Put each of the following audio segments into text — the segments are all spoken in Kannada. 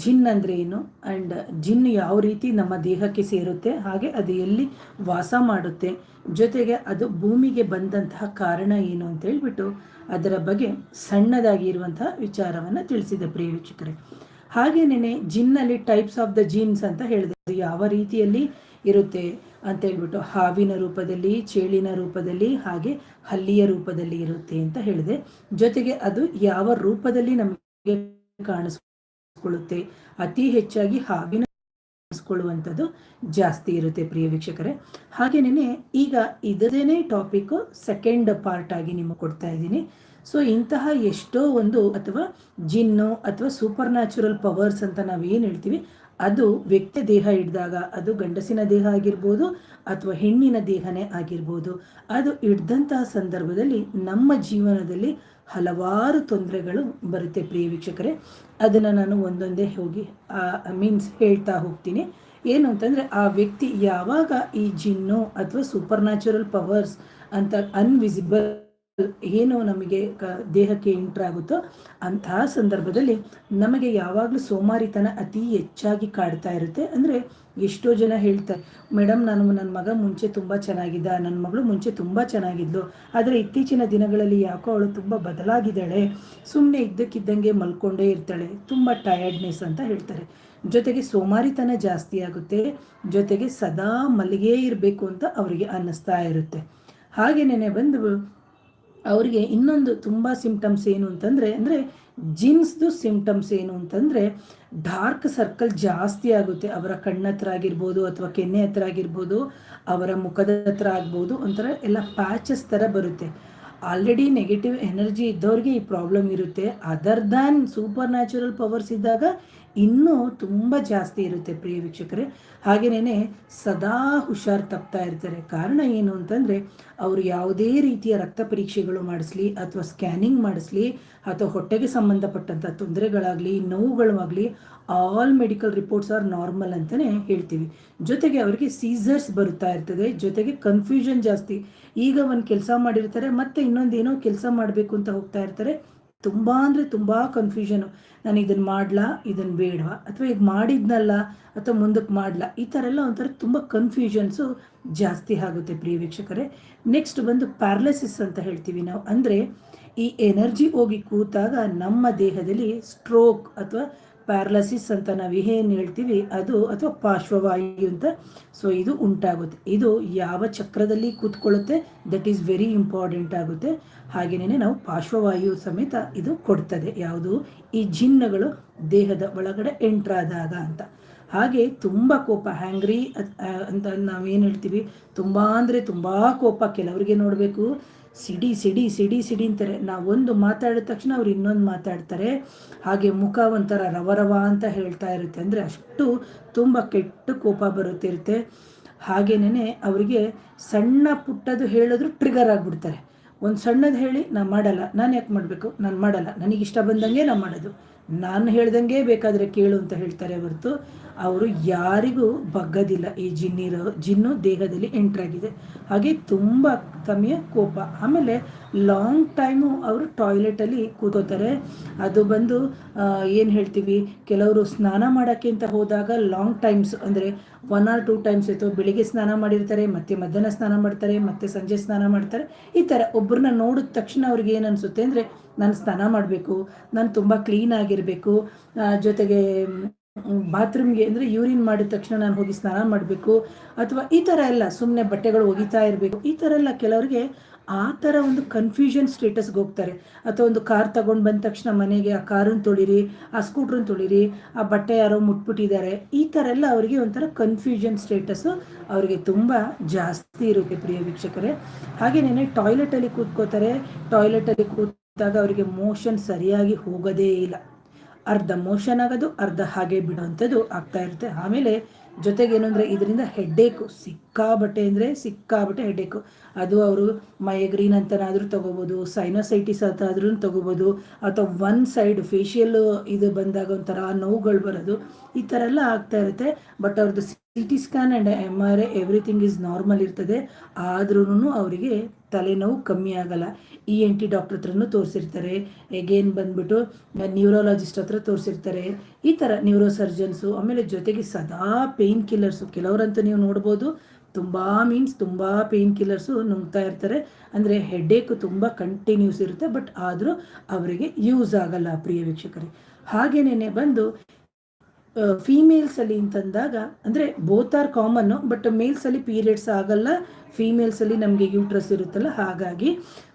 ಜಿನ್ ಅಂದರೆ ಏನು ಆ್ಯಂಡ್ ಜಿನ್ ಯಾವ ರೀತಿ ನಮ್ಮ ದೇಹಕ್ಕೆ ಸೇರುತ್ತೆ, ಹಾಗೆ ಅದು ಎಲ್ಲಿ ವಾಸ ಮಾಡುತ್ತೆ, ಜೊತೆಗೆ ಅದು ಭೂಮಿಗೆ ಬಂದಂತಹ ಕಾರಣ ಏನು ಅಂತ ಹೇಳ್ಬಿಟ್ಟು ಅದರ ಬಗ್ಗೆ ಸಣ್ಣದಾಗಿ ಇರುವಂತಹ ವಿಚಾರವನ್ನು ತಿಳಿಸಿದೆ ಪ್ರಿಯ ವೀಕ್ಷಕರೇ. ಹಾಗೇನೇ ಜಿನ್ನಲ್ಲಿ ಟೈಪ್ಸ್ ಆಫ್ ದ ಜಿನ್ಸ್ ಅಂತ ಹೇಳಿದೆ. ಅದು ಯಾವ ರೀತಿಯಲ್ಲಿ ಇರುತ್ತೆ ಅಂತ ಹೇಳ್ಬಿಟ್ಟು ಹಾವಿನ ರೂಪದಲ್ಲಿ, ಚೇಳಿನ ರೂಪದಲ್ಲಿ, ಹಾಗೆ ಹಲ್ಲಿಯ ರೂಪದಲ್ಲಿ ಇರುತ್ತೆ ಅಂತ ಹೇಳಿದೆ. ಜೊತೆಗೆ ಅದು ಯಾವ ರೂಪದಲ್ಲಿ ನಮಗೆ ಕಾಣಿಸ್ಕೊಳ್ಳುತ್ತೆ, ಅತಿ ಹೆಚ್ಚಾಗಿ ಹಾವಿನ ಕಾಣಿಸ್ಕೊಳ್ಳುವಂಥದ್ದು ಜಾಸ್ತಿ ಇರುತ್ತೆ ಪ್ರಿಯ ವೀಕ್ಷಕರೇ. ಹಾಗೇನೇ ಈಗ ಇದನ್ನೇ ಟಾಪಿಕ್ ಸೆಕೆಂಡ್ ಪಾರ್ಟ್ ಆಗಿ ನಿಮಗೆ ಕೊಡ್ತಾ ಇದ್ದೀನಿ. ಸೊ ಇಂತಹ ಎಷ್ಟೋ ಒಂದು ಅಥವಾ ಜಿನ್ನು ಅಥವಾ ಸೂಪರ್ ನ್ಯಾಚುರಲ್ ಪವರ್ಸ್ ಅಂತ ನಾವು ಏನು ಹೇಳ್ತೀವಿ, ಅದು ವ್ಯಕ್ತಿ ದೇಹ ಹಿಡಿದಾಗ, ಅದು ಗಂಡಸಿನ ದೇಹ ಆಗಿರ್ಬೋದು ಅಥವಾ ಹೆಣ್ಣಿನ ದೇಹನೇ ಆಗಿರ್ಬೋದು, ಅದು ಹಿಡ್ದಂತಹ ಸಂದರ್ಭದಲ್ಲಿ ನಮ್ಮ ಜೀವನದಲ್ಲಿ ಹಲವಾರು ತೊಂದರೆಗಳು ಬರುತ್ತೆ ಪ್ರಿಯ ವೀಕ್ಷಕರೇ. ಅದನ್ನು ನಾನು ಒಂದೊಂದೇ ಹೋಗಿ ಹೇಳ್ತಾ ಹೋಗ್ತೀನಿ. ಏನು ಅಂತಂದರೆ, ಆ ವ್ಯಕ್ತಿ ಯಾವಾಗ ಈ ಜಿನ್ನು ಅಥವಾ ಸೂಪರ್ ನ್ಯಾಚುರಲ್ ಪವರ್ಸ್ ಅಂತ ಅನ್ವಿಸಿಬಲ್ ಏನು ನಮಗೆ ದೇಹಕ್ಕೆ ಎಂಟ್ರಾಗುತ್ತೋ ಅಂತಹ ಸಂದರ್ಭದಲ್ಲಿ ನಮಗೆ ಯಾವಾಗಲೂ ಸೋಮಾರಿತನ ಅತಿ ಹೆಚ್ಚಾಗಿ ಕಾಡ್ತಾ ಇರುತ್ತೆ. ಅಂದರೆ ಎಷ್ಟೋ ಜನ ಹೇಳ್ತಾರೆ, ಮೇಡಮ್ ನನ್ನ ಮಗ ಮುಂಚೆ ತುಂಬ ಚೆನ್ನಾಗಿದ್ದ, ನನ್ನ ಮಗಳು ಮುಂಚೆ ತುಂಬ ಚೆನ್ನಾಗಿದ್ಲು, ಆದರೆ ಇತ್ತೀಚಿನ ದಿನಗಳಲ್ಲಿ ಯಾಕೋ ಅವಳು ತುಂಬ ಬದಲಾಗಿದ್ದಾಳೆ, ಸುಮ್ಮನೆ ಇದ್ದಕ್ಕಿದ್ದಂಗೆ ಮಲ್ಕೊಂಡೇ ಇರ್ತಾಳೆ, ತುಂಬ ಟಯರ್ಡ್ನೆಸ್ ಅಂತ ಹೇಳ್ತಾರೆ. ಜೊತೆಗೆ ಸೋಮಾರಿತನ ಜಾಸ್ತಿ ಆಗುತ್ತೆ, ಜೊತೆಗೆ ಸದಾ ಮಲಗೇ ಇರಬೇಕು ಅಂತ ಅವರಿಗೆ ಅನ್ನಿಸ್ತಾ ಇರುತ್ತೆ. ಹಾಗೇನೇ ಬಂದು ಅವರಿಗೆ ಇನ್ನೊಂದು ತುಂಬ ಸಿಂಪ್ಟಮ್ಸ್ ಏನು ಅಂತಂದರೆ, ಜಿನ್ಸ್ದು ಸಿಂಪ್ಟಮ್ಸ್ ಏನು ಅಂತಂದರೆ ಡಾರ್ಕ್ ಸರ್ಕಲ್ ಜಾಸ್ತಿ ಆಗುತ್ತೆ. ಅವರ ಕಣ್ಣತ್ರ ಆಗಿರ್ಬೋದು ಅಥವಾ ಕೆನ್ನೆ ಹತ್ರ ಆಗಿರ್ಬೋದು, ಅವರ ಮುಖದ ಹತ್ರ ಆಗ್ಬೋದು, ಒಂಥರ ಎಲ್ಲ ಪ್ಯಾಚಸ್ ಥರ ಬರುತ್ತೆ. ಆಲ್ರೆಡಿ ನೆಗೆಟಿವ್ ಎನರ್ಜಿ ಇದ್ದವ್ರಿಗೆ ಈ ಪ್ರಾಬ್ಲಮ್ ಇರುತ್ತೆ. Other than super natural powers ಇದ್ದಾಗ ಇನ್ನೂ ತುಂಬ ಜಾಸ್ತಿ ಇರುತ್ತೆ ಪ್ರಿಯ ವೀಕ್ಷಕರೇ. ಹಾಗೆಯೇ ಸದಾ ಹುಷಾರು ತಪ್ತಾ ಇರ್ತಾರೆ. ಕಾರಣ ಏನು ಅಂತಂದರೆ, ಅವರು ಯಾವುದೇ ರೀತಿಯ ರಕ್ತ ಪರೀಕ್ಷೆಗಳು ಮಾಡಿಸ್ಲಿ ಅಥವಾ ಸ್ಕ್ಯಾನಿಂಗ್ ಮಾಡಿಸ್ಲಿ ಅಥವಾ ಹೊಟ್ಟೆಗೆ ಸಂಬಂಧಪಟ್ಟಂಥ ತೊಂದರೆಗಳಾಗಲಿ, ನೋವುಗಳಾಗಲಿ, all medical reports are normal ಅಂತಲೇ ಹೇಳ್ತೀವಿ. ಜೊತೆಗೆ ಅವರಿಗೆ ಸೀಸರ್ಸ್ ಬರುತ್ತಾ ಇರ್ತದೆ, ಜೊತೆಗೆ ಕನ್ಫ್ಯೂಷನ್ ಜಾಸ್ತಿ. ಈಗ ಒಂದು ಕೆಲಸ ಮಾಡಿರ್ತಾರೆ, ಮತ್ತೆ ಇನ್ನೊಂದೇನೋ ಕೆಲಸ ಮಾಡಬೇಕು ಅಂತ ಹೋಗ್ತಾ ಇರ್ತಾರೆ. ತುಂಬ ಅಂದರೆ ತುಂಬ ಕನ್ಫ್ಯೂಷನು. ನಾನು ಇದನ್ನು ಮಾಡಲಾ, ಇದನ್ನು ಬೇಡವಾ, ಅಥವಾ ಈಗ ಮಾಡಿದ್ನಲ್ಲ ಅಥವಾ ಮುಂದಕ್ಕೆ ಮಾಡಲಾ, ಈ ಥರ ಎಲ್ಲ ಒಂಥರ ತುಂಬ ಕನ್ಫ್ಯೂಷನ್ಸು ಜಾಸ್ತಿ ಆಗುತ್ತೆ ಪ್ರಿಯ ವೀಕ್ಷಕರೇ. ನೆಕ್ಸ್ಟ್ ಬಂದು ಪ್ಯಾರಲಿಸಿಸ್ ಅಂತ ಹೇಳ್ತೀವಿ ನಾವು. ಅಂದರೆ ಈ ಎನರ್ಜಿ ಹೋಗಿ ಕೂತಾಗ ನಮ್ಮ ದೇಹದಲ್ಲಿ ಸ್ಟ್ರೋಕ್ ಅಥವಾ ಪ್ಯಾರಲಿಸಿಸ್ ಅಂತ ನಾವು ಏನು ಹೇಳ್ತೀವಿ ಅದು, ಅಥವಾ ಪಾರ್ಶ್ವವಾಯು ಅಂತ, ಸೊ ಇದು ಉಂಟಾಗುತ್ತೆ. ಇದು ಯಾವ ಚಕ್ರದಲ್ಲಿ ಕೂತ್ಕೊಳ್ಳುತ್ತೆ, ದಟ್ ಈಸ್ ವೆರಿ ಇಂಪಾರ್ಟೆಂಟ್ ಆಗುತ್ತೆ. ಹಾಗೆಯೇ ನಾವು ಪಾರ್ಶ್ವವಾಯು ಸಮೇತ ಇದು ಕೊಡ್ತದೆ. ಯಾವುದು, ಈ ಜಿನ್ನುಗಳು ದೇಹದ ಒಳಗಡೆ ಎಂಟ್ರಾದಾಗ ಅಂತ. ಹಾಗೆ ತುಂಬ ಕೋಪ, ಹ್ಯಾಂಗ್ರಿ ಅಂತ ನಾವೇನು ಹೇಳ್ತೀವಿ, ತುಂಬ ಅಂದರೆ ತುಂಬ ಕೋಪ. ಕೆಲವರಿಗೆ ನೋಡಬೇಕು, ಸಿಡಿ ಸಿಡಿ ಸಿಡಿ ಸಿಡಿ ಅಂತಾರೆ. ನಾವೊಂದು ಮಾತಾಡಿದ ತಕ್ಷಣ ಅವ್ರು ಇನ್ನೊಂದು ಮಾತಾಡ್ತಾರೆ. ಹಾಗೆ ಮುಖ ಒಂಥರ ರವ ಅಂತ ಹೇಳ್ತಾ ಇರುತ್ತೆ. ಅಂದರೆ ಅಷ್ಟು ತುಂಬ ಕೆಟ್ಟ ಕೋಪ ಬರುತ್ತಿರುತ್ತೆ. ಹಾಗೇನೇ ಅವರಿಗೆ ಸಣ್ಣ ಪುಟ್ಟದು ಹೇಳಿದ್ರು ಟ್ರಿಗರ್ ಆಗಿಬಿಡ್ತಾರೆ. ಒಂದು ಸಣ್ಣದು ಹೇಳಿ ನಾನು ಮಾಡಲ್ಲ, ನಾನು ಯಾಕೆ ಮಾಡಬೇಕು, ನಾನು ಮಾಡಲ್ಲ, ನನಗಿಷ್ಟ ಬಂದಂಗೆ ನಾನು ಮಾಡೋದು, ನಾನು ಹೇಳ್ದಂಗೆ ಬೇಕಾದರೆ ಕೇಳು ಅಂತ ಹೇಳ್ತಾರೆ ಹೊರತು ಅವರು ಯಾರಿಗೂ ಬಗ್ಗದಿಲ್ಲ. ಈ ಜಿನ್ನು ದೇಹದಲ್ಲಿ ಎಂಟ್ರಾಗಿದೆ. ಹಾಗೆ ತುಂಬ ಕಮ್ಮಿಯ ಕೋಪ. ಆಮೇಲೆ ಲಾಂಗ್ ಟೈಮು ಅವರು ಟಾಯ್ಲೆಟಲ್ಲಿ ಕೂತ್ಕೋತಾರೆ. ಅದು ಬಂದು ಏನು ಹೇಳ್ತೀವಿ, ಕೆಲವರು ಸ್ನಾನ ಮಾಡೋಕ್ಕೆ ಅಂತ ಹೋದಾಗ ಲಾಂಗ್ ಟೈಮ್ಸ್, ಅಂದರೆ 1 or 2 ಟೈಮ್ಸ್ ಆಯಿತು. ಬೆಳಿಗ್ಗೆ ಸ್ನಾನ ಮಾಡಿರ್ತಾರೆ, ಮತ್ತೆ ಮಧ್ಯಾಹ್ನ ಸ್ನಾನ ಮಾಡ್ತಾರೆ, ಮತ್ತೆ ಸಂಜೆ ಸ್ನಾನ ಮಾಡ್ತಾರೆ. ಈ ಥರ ಒಬ್ಬರನ್ನ ನೋಡಿದ ತಕ್ಷಣ ಅವ್ರಿಗೆ ಏನು ಅನಿಸುತ್ತೆ ಅಂದರೆ, ನಾನು ಸ್ನಾನ ಮಾಡಬೇಕು, ನಾನು ತುಂಬ ಕ್ಲೀನ್ ಆಗಿರಬೇಕು, ಜೊತೆಗೆ ಬಾತ್ರೂಮ್ಗೆ ಅಂದರೆ ಯೂರಿನ್ ಮಾಡಿದ ತಕ್ಷಣ ನಾನು ಹೋಗಿ ಸ್ನಾನ ಮಾಡಬೇಕು, ಅಥವಾ ಈ ಥರ ಎಲ್ಲ ಸುಮ್ಮನೆ ಬಟ್ಟೆಗಳು ಒಗಿತಾ ಇರಬೇಕು. ಈ ಥರ ಎಲ್ಲ ಕೆಲವರಿಗೆ ಆ ಥರ ಒಂದು ಕನ್ಫ್ಯೂಷನ್ ಸ್ಟೇಟಸ್ಗೆ ಹೋಗ್ತಾರೆ. ಅಥವಾ ಒಂದು ಕಾರ್ ತಗೊಂಡು ಬಂದ ತಕ್ಷಣ ಮನೆಗೆ ಆ ಕಾರನ್ನು ತೊಳಿರಿ, ಆ ಸ್ಕೂಟ್ರನ್ನ ತೊಳಿರಿ, ಆ ಬಟ್ಟೆ ಯಾರೋ ಮುಟ್ಬಿಟ್ಟಿದ್ದಾರೆ, ಈ ಥರ ಎಲ್ಲ ಅವರಿಗೆ ಒಂಥರ ಕನ್ಫ್ಯೂಷನ್ ಸ್ಟೇಟಸ್ಸು ಅವರಿಗೆ ತುಂಬ ಜಾಸ್ತಿ ಇರುತ್ತೆ ಪ್ರಿಯ ವೀಕ್ಷಕರೇ. ಹಾಗೆಯೇ ಟಾಯ್ಲೆಟಲ್ಲಿ ಕೂತ್ಕೋತಾರೆ. ಟಾಯ್ಲೆಟಲ್ಲಿ ಕೂತಾಗ ಅವರಿಗೆ ಮೋಷನ್ ಸರಿಯಾಗಿ ಹೋಗೋದೇ ಇಲ್ಲ. ಅರ್ಧ ಮೋಷನ್ ಆಗೋದು, ಅರ್ಧ ಹಾಗೆ ಬಿಡೋವಂಥದ್ದು ಆಗ್ತಾ ಇರುತ್ತೆ. ಆಮೇಲೆ ಜೊತೆಗೇನು ಅಂದರೆ ಇದರಿಂದ ಹೆಡ್ಡೇಕು ಸಿಕ್ಕಾಬಟ್ಟೆ ಅಂದರೆ ಸಿಕ್ಕಾಬಟ್ಟೆ ಹೆಡೇಕು. ಅದು ಅವರು ಮೈಗ್ರೀನ್ ಅಂತನಾದರೂ ತಗೋಬೋದು, ಸೈನೋಸೈಟಿಸ್ ಅಂತಾದ್ರೂ ತಗೋಬೋದು, ಅಥವಾ ಒನ್ ಸೈಡ್ ಫೇಶಿಯಲ್ ಇದು ಬಂದಾಗ ಒಂಥರ ನೋವುಗಳು ಬರೋದು, ಈ ಥರ ಎಲ್ಲ ಆಗ್ತಾ ಇರುತ್ತೆ. ಬಟ್ ಅವ್ರದ್ದು CT scan and MRI everything is normal ಇರ್ತದೆ. ಆದ್ರೂ ಅವರಿಗೆ ತಲೆನೋವು ಕಮ್ಮಿ ಆಗಲ್ಲ. ENT ಡಾಕ್ಟ್ರ್ ಹತ್ರನೂ ತೋರಿಸಿರ್ತಾರೆ, ಎಗೇನ್ ಬಂದ್ಬಿಟ್ಟು ನ್ಯೂರೋಲಾಜಿಸ್ಟ್ ಹತ್ರ ತೋರಿಸಿರ್ತಾರೆ, ಈ ಥರ ನ್ಯೂರೋ ಸರ್ಜನ್ಸು. ಆಮೇಲೆ ಜೊತೆಗೆ ಸದಾ ಪೇಯ್ನ್ ಕಿಲ್ಲರ್ಸು, ಕೆಲವರಂತೂ ನೀವು ನೋಡ್ಬೋದು ತುಂಬ ಪೇಯ್ನ್ ಕಿಲ್ಲರ್ಸು ನುಂಗ್ತಾ ಇರ್ತಾರೆ. ಅಂದರೆ ಹೆಡ್ಡೇಕು ತುಂಬ ಕಂಟಿನ್ಯೂಸ್ ಇರುತ್ತೆ, ಬಟ್ ಆದರೂ ಅವರಿಗೆ ಯೂಸ್ ಆಗಲ್ಲ ಪ್ರಿಯ ವೀಕ್ಷಕರೇ. ಹಾಗೇನೇ ಬಂದು ಫೀಮೇಲ್ಸಲ್ಲಿ ಅಂತಂದಾಗ ಅಂದರೆ ಬೋತ್ ಆರ್ ಕಾಮನ್ನು, ಬಟ್ ಮೇಲ್ಸಲ್ಲಿ ಪೀರಿಯಡ್ಸ್ ಆಗಲ್ಲ, ಫೀಮೇಲ್ಸಲ್ಲಿ ನಮಗೆ ಯೂಟ್ರಸ್ ಇರುತ್ತಲ್ಲ, ಹಾಗಾಗಿ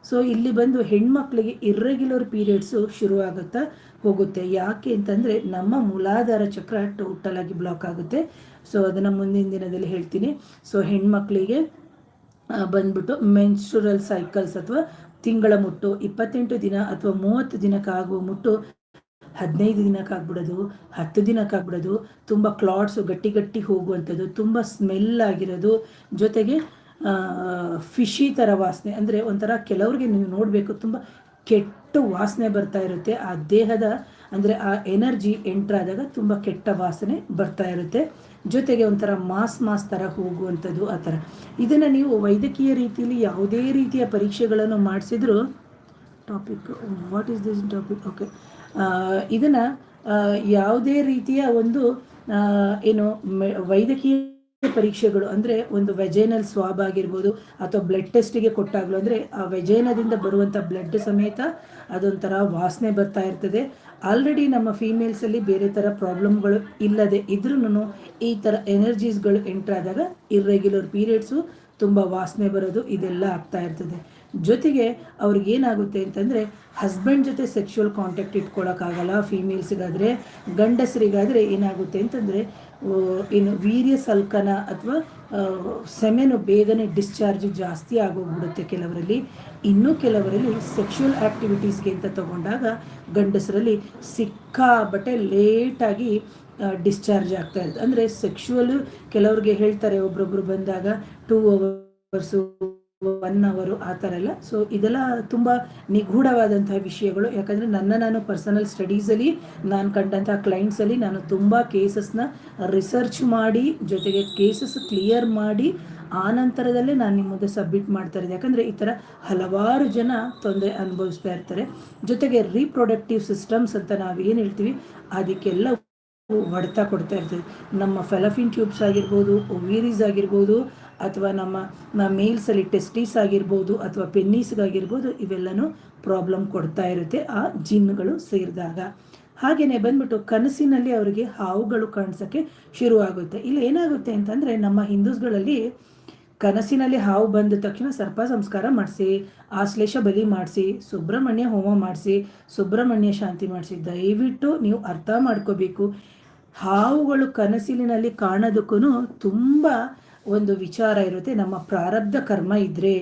ಸೊ ಇಲ್ಲಿ ಬಂದು ಹೆಣ್ಮಕ್ಳಿಗೆ ಇರ್ರೆಗ್ಯುಲರ್ ಪೀರಿಯಡ್ಸು ಶುರುವಾಗುತ್ತಾ ಹೋಗುತ್ತೆ. ಯಾಕೆ ಅಂತಂದರೆ ನಮ್ಮ ಮೂಲಾಧಾರ ಚಕ್ರ ಟೋಟಲ್ ಆಗಿ ಬ್ಲಾಕ್ ಆಗುತ್ತೆ. ಸೊ ಅದನ್ನು ಮುಂದಿನ ದಿನದಲ್ಲಿ ಹೇಳ್ತೀನಿ. ಸೊ ಹೆಣ್ಮಕ್ಳಿಗೆ ಬಂದ್ಬಿಟ್ಟು ಮೆನ್ಸ್ಟ್ರುರಲ್ ಸೈಕಲ್ಸ್ ಅಥವಾ ತಿಂಗಳ ಮುಟ್ಟು 28 ದಿನ ಅಥವಾ 30 ದಿನಕ್ಕಾಗುವ ಮುಟ್ಟು 15 ದಿನಕ್ಕಾಗ್ಬಿಡೋದು, 10 ದಿನಕ್ಕಾಗ್ಬಿಡೋದು, ತುಂಬ ಕ್ಲಾಟ್ಸು ಗಟ್ಟಿ ಹೋಗುವಂಥದ್ದು, ತುಂಬ ಸ್ಮೆಲ್ ಆಗಿರೋದು, ಜೊತೆಗೆ ಫಿಶಿ ಥರ ವಾಸನೆ, ಅಂದರೆ ಒಂಥರ ಕೆಲವ್ರಿಗೆ ನೀವು ನೋಡಬೇಕು ತುಂಬ ಕೆಟ್ಟ ವಾಸನೆ ಬರ್ತಾ ಇರುತ್ತೆ. ಆ ದೇಹದ ಅಂದರೆ ಆ ಎನರ್ಜಿ ಎಂಟ್ರಾದಾಗ ತುಂಬ ಕೆಟ್ಟ ವಾಸನೆ ಬರ್ತಾ ಇರುತ್ತೆ. ಜೊತೆಗೆ ಒಂಥರ ಮಾಸ್ ಥರ ಹೋಗುವಂಥದ್ದು, ಆ ಥರ. ಇದನ್ನು ನೀವು ವೈದ್ಯಕೀಯ ರೀತಿಯಲ್ಲಿ ಯಾವುದೇ ರೀತಿಯ ಪರೀಕ್ಷೆಗಳನ್ನು ಮಾಡಿಸಿದ್ರು topic what is this topic okay ಇದನ್ನು ಯಾವುದೇ ರೀತಿಯ ಒಂದು ಏನು ವೈದ್ಯಕೀಯ ಪರೀಕ್ಷೆಗಳು ಅಂದರೆ ಒಂದು ವೆಜೈನಲ್ ಸ್ವಾಬ್ ಆಗಿರ್ಬೋದು ಅಥವಾ ಬ್ಲಡ್ ಟೆಸ್ಟಿಗೆ ಕೊಟ್ಟಾಗಲೂ ಅಂದರೆ ಆ ವೆಜೈನದಿಂದ ಬರುವಂಥ ಬ್ಲಡ್ ಸಮೇತ ಅದೊಂಥರ ವಾಸನೆ ಬರ್ತಾ ಇರ್ತದೆ. ಆಲ್ರೆಡಿ ನಮ್ಮ ಫೀಮೇಲ್ಸಲ್ಲಿ ಬೇರೆ ಥರ ಪ್ರಾಬ್ಲಮ್ಗಳು ಇಲ್ಲದೆ ಇದ್ರೂ ಈ ಥರ ಎನರ್ಜೀಸ್ಗಳು ಎಂಟ್ರಾದಾಗ ಇರ್ರೆಗ್ಯುಲರ್ ಪೀರಿಯಡ್ಸು, ತುಂಬ ವಾಸನೆ ಬರೋದು, ಇದೆಲ್ಲ ಆಗ್ತಾ ಇರ್ತದೆ. ಜೊತೆಗೆ ಅವ್ರಿಗೇನಾಗುತ್ತೆ ಅಂತಂದರೆ ಹಸ್ಬೆಂಡ್ ಜೊತೆ ಸೆಕ್ಷುವಲ್ ಕಾಂಟ್ಯಾಕ್ಟ್ ಇಟ್ಕೊಳ್ಳೋಕ್ಕಾಗಲ್ಲ ಫೀಮೇಲ್ಸಿಗಾದರೆ. ಗಂಡಸರಿಗಾದರೆ ಏನಾಗುತ್ತೆ ಅಂತಂದರೆ ಏನು ವೀರ್ಯ ಸಲ್ಕನ ಅಥವಾ ಸೆಮೆನು ಬೇಗನೆ ಡಿಸ್ಚಾರ್ಜ್ ಜಾಸ್ತಿ ಆಗೋಗ್ಬಿಡುತ್ತೆ ಕೆಲವರಲ್ಲಿ. ಇನ್ನೂ ಕೆಲವರಲ್ಲಿ ಸೆಕ್ಷುವಲ್ ಆ್ಯಕ್ಟಿವಿಟೀಸ್ಗೆ ಅಂತ ತಗೊಂಡಾಗ ಗಂಡಸರಲ್ಲಿ ಸಿಕ್ಕಾಬಟ್ಟೆ ಲೇಟಾಗಿ ಡಿಸ್ಚಾರ್ಜ್ ಆಗ್ತಾ ಇರುತ್ತೆ. ಅಂದರೆ ಸೆಕ್ಷುವಲು ಕೆಲವ್ರಿಗೆ ಹೇಳ್ತಾರೆ ಒಬ್ರೊಬ್ರು ಬಂದಾಗ 2 hours 1 hour ಆ ಥರ ಎಲ್ಲ. ಸೊ ಇದೆಲ್ಲ ತುಂಬ ನಿಗೂಢವಾದಂತಹ ವಿಷಯಗಳು. ಯಾಕಂದರೆ ನಾನು ಪರ್ಸನಲ್ ಸ್ಟಡೀಸಲ್ಲಿ ನಾನು ಕಂಡಂತಹ ಕ್ಲೈಂಟ್ಸಲ್ಲಿ ನಾನು ತುಂಬ ಕೇಸಸ್ನ ರಿಸರ್ಚ್ ಮಾಡಿ, ಜೊತೆಗೆ ಕೇಸಸ್ ಕ್ಲಿಯರ್ ಮಾಡಿ ಆ ನಂತರದಲ್ಲೇ ನಾನು ನಿಮ್ಮ ಮುಂದೆ ಸಬ್ಮಿಟ್ ಮಾಡ್ತಾ ಇದ್ದೆ. ಯಾಕಂದರೆ ಈ ಥರ ಹಲವಾರು ಜನ ತೊಂದರೆ ಅನುಭವಿಸ್ತಾ ಇರ್ತಾರೆ. ಜೊತೆಗೆ ರೀಪ್ರೊಡಕ್ಟಿವ್ ಸಿಸ್ಟಮ್ಸ್ ಅಂತ ನಾವು ಏನು ಹೇಳ್ತೀವಿ ಅದಕ್ಕೆಲ್ಲ ಹೊಡೆತ ಕೊಡ್ತಾ ಇರ್ತೀವಿ. ನಮ್ಮ ಫೆಲಫಿನ್ ಟ್ಯೂಬ್ಸ್ ಆಗಿರ್ಬೋದು, ಓವೇರೀಸ್ ಆಗಿರ್ಬೋದು, ಅಥವಾ ನಮ್ಮ ಮೇಲ್ಸಲ್ಲಿ ಟೆಸ್ಟೀಸ್ ಆಗಿರ್ಬೋದು, ಅಥವಾ ಪೆನ್ನೀಸ್ಗಾಗಿರ್ಬೋದು, ಇವೆಲ್ಲನೂ ಪ್ರಾಬ್ಲಮ್ ಕೊಡ್ತಾ ಇರುತ್ತೆ ಆ ಜಿನ್ಗಳು ಸೇರಿದಾಗ. ಹಾಗೆಯೇ ಬಂದ್ಬಿಟ್ಟು ಕನಸಿನಲ್ಲಿ ಅವರಿಗೆ ಹಾವುಗಳು ಕಾಣಿಸೋಕ್ಕೆ ಶುರುವಾಗುತ್ತೆ. ಇಲ್ಲಿ ಏನಾಗುತ್ತೆ ಅಂತಂದರೆ ನಮ್ಮ ಹಿಂದೂಸ್ಗಳಲ್ಲಿ ಕನಸಿನಲ್ಲಿ ಹಾವು ಬಂದ ತಕ್ಷಣ ಸರ್ಪ ಸಂಸ್ಕಾರ ಮಾಡಿಸಿ, ಆಶ್ಲೇಷ ಬಲಿ ಮಾಡಿಸಿ, ಸುಬ್ರಹ್ಮಣ್ಯ ಹೋಮ ಮಾಡಿಸಿ, ಸುಬ್ರಹ್ಮಣ್ಯ ಶಾಂತಿ ಮಾಡಿಸಿ. ದಯವಿಟ್ಟು ನೀವು ಅರ್ಥ ಮಾಡ್ಕೋಬೇಕು, ಹಾವುಗಳು ಕನಸಿನಲ್ಲಿ ಕಾಣೋದಕ್ಕೂ ತುಂಬ ಒಂದು ವಿಚಾರ ಇರುತ್ತೆ. ನಮ್ಮ ಪ್ರಾರಬ್ಧ ಕರ್ಮ ಇದ್ದರೆ,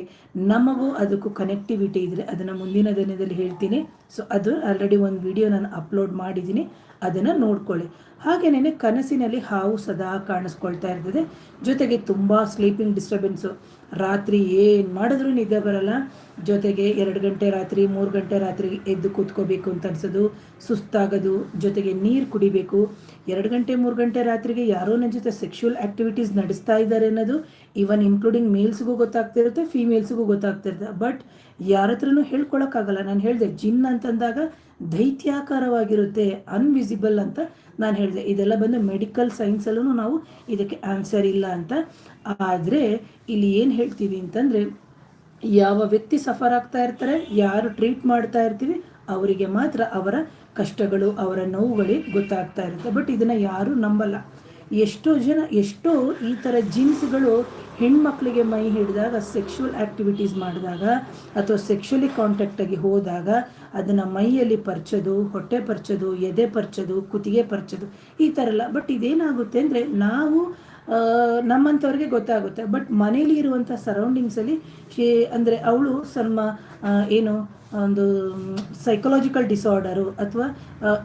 ನಮಗೂ ಅದಕ್ಕೂ ಕನೆಕ್ಟಿವಿಟಿ ಇದ್ದರೆ, ಅದನ್ನು ಮುಂದಿನ ದಿನದಲ್ಲಿ ಹೇಳ್ತೀನಿ. ಸೊ ಅದು ಆಲ್ರೆಡಿ ಒಂದು ವಿಡಿಯೋ ನಾನು ಅಪ್ಲೋಡ್ ಮಾಡಿದ್ದೀನಿ, ಅದನ್ನು ನೋಡ್ಕೊಳ್ಳಿ. ಹಾಗೆಯೇ ಕನಸಿನಲ್ಲಿ ಹಾವು ಸದಾ ಕಾಣಿಸ್ಕೊಳ್ತಾ ಇರ್ತದೆ. ಜೊತೆಗೆ ತುಂಬ ಸ್ಲೀಪಿಂಗ್ ಡಿಸ್ಟರ್ಬೆನ್ಸು, ರಾತ್ರಿ ಏನು ಮಾಡಿದ್ರೂ ನಿದ್ದೆ ಬರಲ್ಲ. ಜೊತೆಗೆ 2 ಗಂಟೆ ರಾತ್ರಿ 3 ಗಂಟೆ ರಾತ್ರಿ ಎದ್ದು ಕೂತ್ಕೋಬೇಕು ಅಂತ ಅನ್ಸೋದು, ಸುಸ್ತಾಗೋದು, ಜೊತೆಗೆ ನೀರು ಕುಡಿಬೇಕು. 2 ಗಂಟೆ 3 ಗಂಟೆ ರಾತ್ರಿಗೆ ಯಾರೋ ನನ್ನ ಜೊತೆ ಸೆಕ್ಷುವಲ್ ಆ್ಯಕ್ಟಿವಿಟೀಸ್ ನಡೆಸ್ತಾ ಇದ್ದಾರೆ ಅನ್ನೋದು ಈವನ್ ಇನ್ಕ್ಲೂಡಿಂಗ್ ಮೇಲ್ಸ್ಗೂ ಗೊತ್ತಾಗ್ತಿರುತ್ತೆ, ಫೀಮೇಲ್ಸ್ಗೂ ಗೊತ್ತಾಗ್ತಿರುತ್ತೆ. ಬಟ್ ಯಾರ ಹತ್ರನೂ ಹೇಳ್ಕೊಳಕ್ಕಾಗಲ್ಲ. ನಾನು ಹೇಳಿದೆ ಜಿನ್ ಅಂತಂದಾಗ ದೈತ್ಯಾಕಾರವಾಗಿರುತ್ತೆ, ಅನ್ವಿಸಿಬಲ್ ಅಂತ ನಾನು ಹೇಳಿದೆ. ಇದೆಲ್ಲ ಬಂದು ಮೆಡಿಕಲ್ ಸೈನ್ಸಲ್ಲೂ ನಾವು ಇದಕ್ಕೆ ಆನ್ಸರ್ ಇಲ್ಲ ಅಂತ. ಆದರೆ ಇಲ್ಲಿ ಏನು ಹೇಳ್ತೀವಿ ಅಂತಂದರೆ, ಯಾವ ವ್ಯಕ್ತಿ ಸಫರ್ ಆಗ್ತಾ ಇರ್ತಾರೆ, ಯಾರು ಟ್ರೀಟ್ ಮಾಡ್ತಾ ಇರ್ತೀವಿ ಅವರಿಗೆ ಮಾತ್ರ ಅವರ ಕಷ್ಟಗಳು, ಅವರ ನೋವುಗಳೇ ಗೊತ್ತಾಗ್ತಾ ಇರುತ್ತೆ. ಬಟ್ ಇದನ್ನು ಯಾರೂ ನಂಬಲ್ಲ. ಎಷ್ಟೋ ಈ ಥರ ಜಿನ್ಸ್ಗಳು ಹೆಣ್ಮಕ್ಳಿಗೆ ಮೈ ಹಿಡಿದಾಗ, ಸೆಕ್ಷುವಲ್ ಆ್ಯಕ್ಟಿವಿಟೀಸ್ ಮಾಡಿದಾಗ ಅಥವಾ ಸೆಕ್ಷುವಲಿ ಕಾಂಟ್ಯಾಕ್ಟಾಗಿ ಹೋದಾಗ ಅದನ್ನು ಮೈಯಲ್ಲಿ ಪರ್ಚೋದು, ಹೊಟ್ಟೆ ಪರ್ಚೋದು, ಎದೆ ಪರ್ಚೋದು, ಕುತ್ತಿಗೆ ಪರ್ಚೋದು, ಈ ಥರ ಎಲ್ಲ. ಬಟ್ ಇದೇನಾಗುತ್ತೆ ಅಂದರೆ ನಾವು ನಮ್ಮಂಥವ್ರಿಗೆ ಗೊತ್ತಾಗುತ್ತೆ. ಬಟ್ ಮನೇಲಿ ಇರುವಂಥ ಸರೌಂಡಿಂಗ್ಸಲ್ಲಿ ಅಂದರೆ ಅವಳು ಏನು ಒಂದು ಸೈಕಲಾಜಿಕಲ್ ಡಿಸಾರ್ಡರು ಅಥವಾ